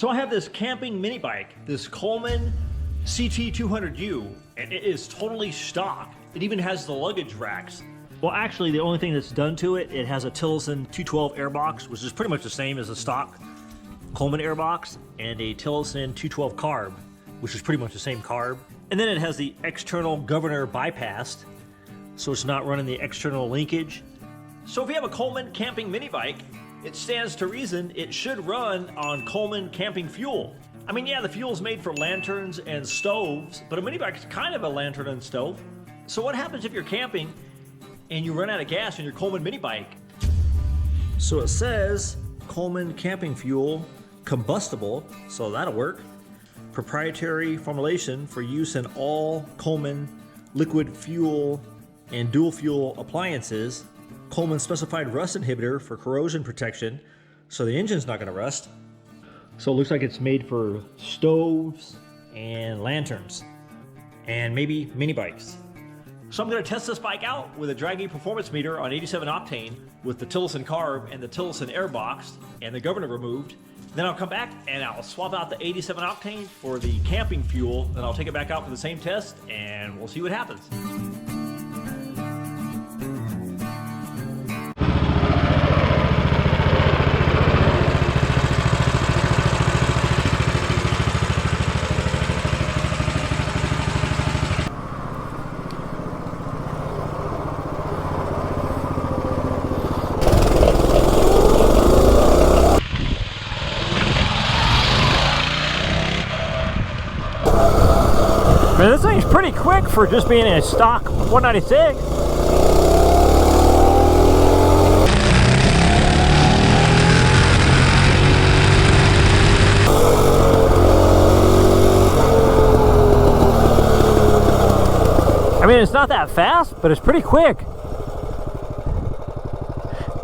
So I have this camping mini bike, this Coleman CT200-U, and it is totally stock. It even has the luggage racks. Well, actually, the only thing that's done to it, it has a Tillotson 212 airbox, which is pretty much the same as a stock Coleman airbox, and a Tillotson 212 carb, which is pretty much the same carb. And then it has the external governor bypassed, so it's not running the external linkage. So if you have a Coleman camping mini bike, it stands to reason it should run on Coleman camping fuel. I mean, yeah, the fuel's made for lanterns and stoves, but a mini bike is kind of a lantern and stove. So what happens if you're camping and you run out of gas in your Coleman mini bike? So it says Coleman camping fuel combustible, so that'll work. Proprietary formulation for use in all Coleman liquid fuel and dual fuel appliances. Coleman specified rust inhibitor for corrosion protection, so the engine's not going to rust. So it looks like it's made for stoves and lanterns and maybe mini bikes. So I'm going to test this bike out with a draggy performance meter on 87 octane with the Tillotson carb and the Tillotson airbox and the governor removed. Then I'll come back and I'll swap out the 87 octane for the camping fuel, and I'll take it back out for the same test and we'll see what happens. Man, this thing's pretty quick for just being a stock 196. I mean, it's not that fast, but it's pretty quick.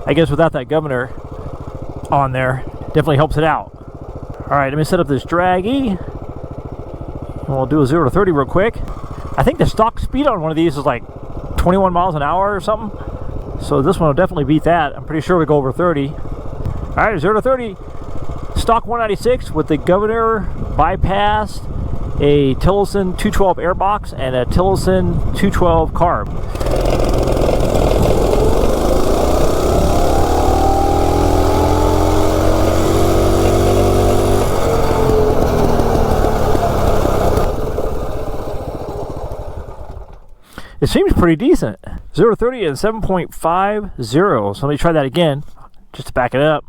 I guess without that governor on there, definitely helps it out. All right, let me set up this draggy. And we'll do a 0 to 30 real quick. I think the stock speed on one of these is like 21 miles an hour or something. So this one will definitely beat that. I'm pretty sure we go over 30. All right, 0 to 30. Stock 196 with the governor bypassed, a Tillotson 212 airbox, and a Tillotson 212 carb. It seems pretty decent. 0 to 30 at 7.50. So let me try that again, just to back it up.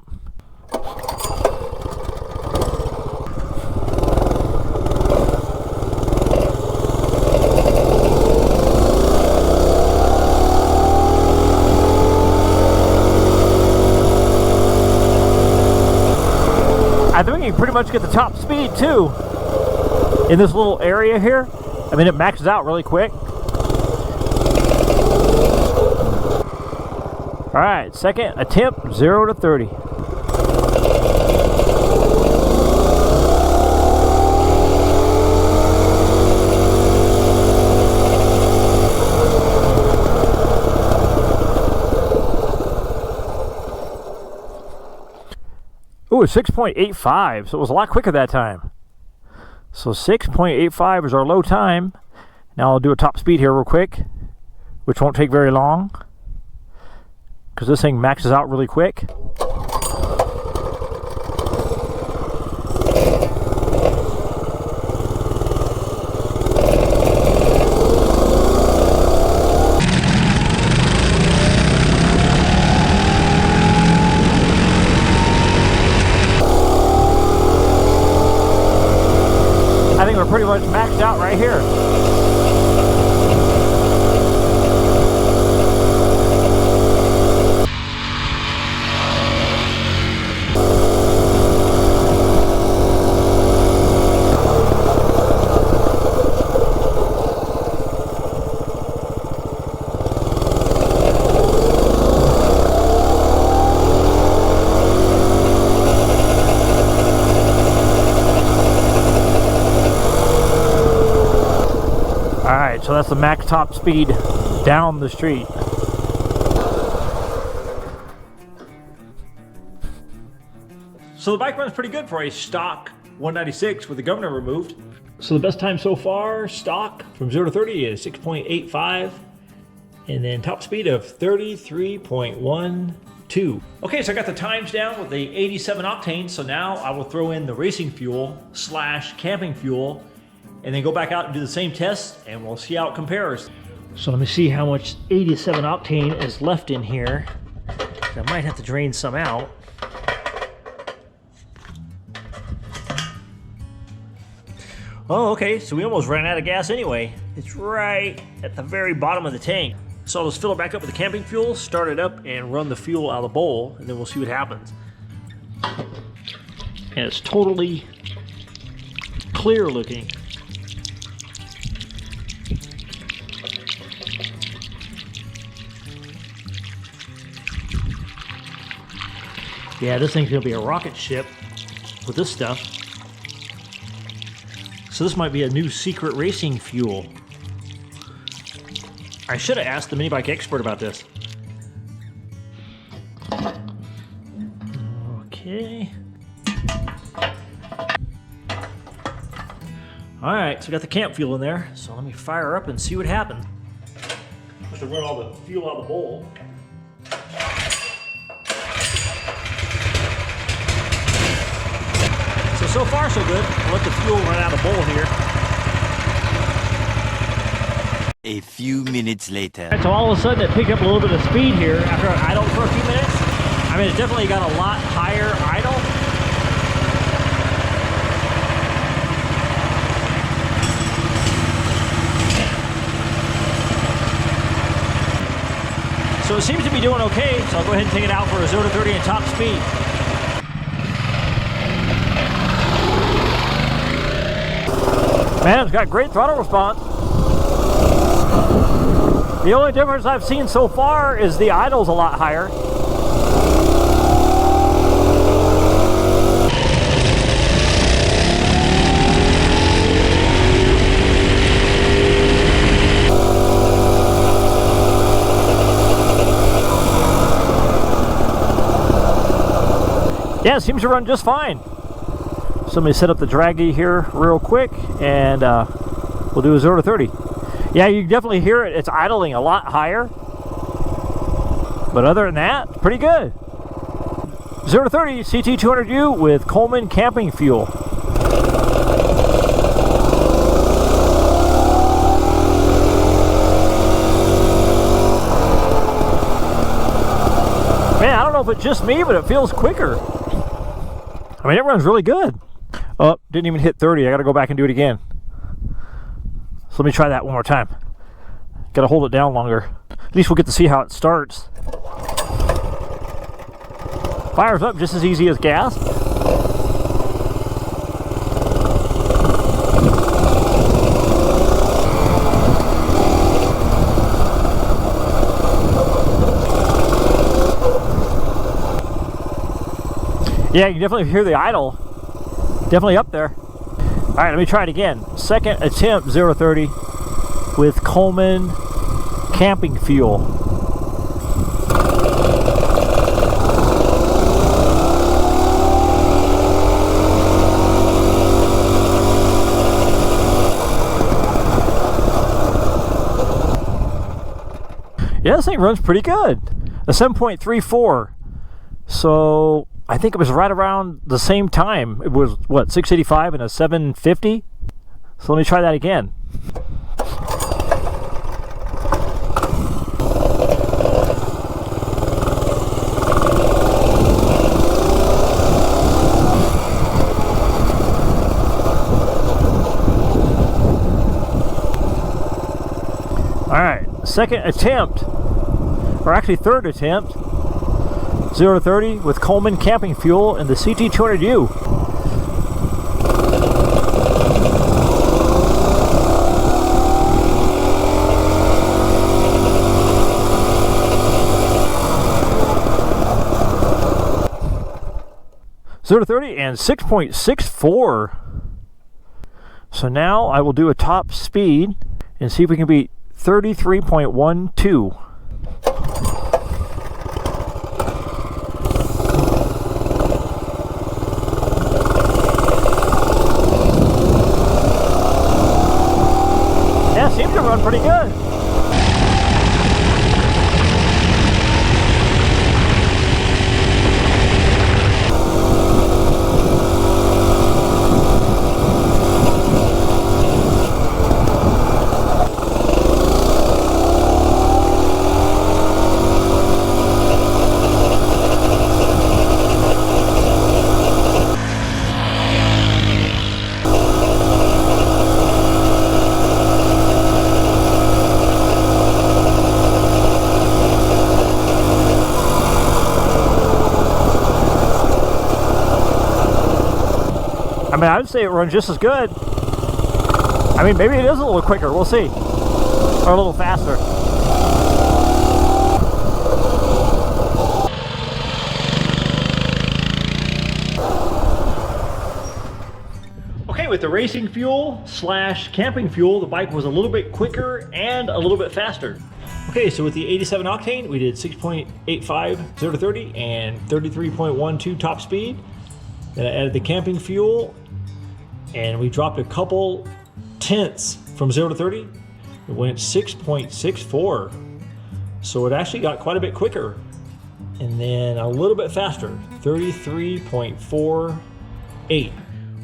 I think we can pretty much get the top speed too in this little area here. I mean, it maxes out really quick. All right, second attempt, 0 to 30. Ooh, 6.85, so it was a lot quicker that time. So 6.85 is our low time. Now I'll do a top speed here real quick, which won't take very long, because this thing maxes out really quick. I think we're pretty much maxed out right here. So that's the max top speed down the street. So the bike runs pretty good for a stock 196 with the governor removed. So the best time so far, stock from 0 to 30 is 6.85. And then top speed of 33.12. Okay, so I got the times down with the 87 octane. So now I will throw in the racing fuel / camping fuel and then go back out and do the same test and we'll see how it compares. So let me see how much 87 octane is left in here. I might have to drain some out. Oh, okay, so we almost ran out of gas anyway. It's right at the very bottom of the tank. So I'll just fill it back up with the camping fuel, start it up, and run the fuel out of the bowl, and then we'll see what happens. And it's totally clear looking. Yeah, this thing's gonna be a rocket ship with this stuff. So this might be a new secret racing fuel. I should have asked the MINIBIKE expert about this. Okay. All right, so we got the camp fuel in there. So let me fire up and see what happens. I have to run all the fuel out of the bowl. So far so good. I'll let the fuel run out of the bowl here. A few minutes later. So all of a sudden it picked up a little bit of speed here after I idled for a few minutes. I mean, it's definitely got a lot higher idle. So it seems to be doing okay, so I'll go ahead and take it out for a 0 to 30 and top speed. Man, it's got great throttle response. The only difference I've seen so far is the idle's a lot higher. Yeah, it seems to run just fine. So let me set up the draggy here real quick and we'll do a 0 to 30. Yeah, you can definitely hear it. It's idling a lot higher. But other than that, pretty good. 0 to 30 CT200-U with Coleman camping fuel. Man, I don't know if it's just me, but it feels quicker. I mean, it runs really good. Oh, didn't even hit 30. I got to go back and do it again. So let me try that one more time. Got to hold it down longer. At least we'll get to see how it starts. Fires up just as easy as gas. Yeah, you can definitely hear the idle. Definitely up there. All right, let me try it again. Second attempt, 0 to 30 with Coleman camping fuel. Yeah, this thing runs pretty good. A 7.34. So I think it was right around the same time. It was, what, 685 and a 750? So let me try that again. All right, second attempt, or actually third attempt. 0 to 30 with Coleman camping fuel and the CT200-U. Zero to 30 and 6.64. So now I will do a top speed and see if we can beat 33.12. mean, I would say it runs just as good. I mean, maybe it is a little quicker. We'll see. Or a little faster. Okay, with the racing fuel / camping fuel, the bike was a little bit quicker and a little bit faster. Okay, so with the 87 octane, we did 6.85 0 to 30 and 33.12 top speed. Then I added the camping fuel and we dropped a couple tenths from 0 to 30. It went 6.64. So it actually got quite a bit quicker. And then a little bit faster, 33.48.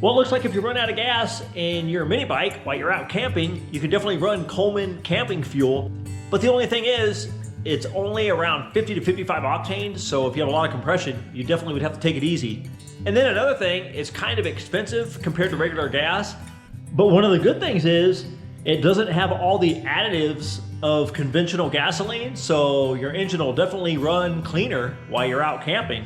Well, it looks like if you run out of gas in your mini bike while you're out camping, you can definitely run Coleman camping fuel. But the only thing is, it's only around 50 to 55 octane, so if you have a lot of compression, you definitely would have to take it easy. And then another thing, it's kind of expensive compared to regular gas, but one of the good things is, it doesn't have all the additives of conventional gasoline, so your engine will definitely run cleaner while you're out camping.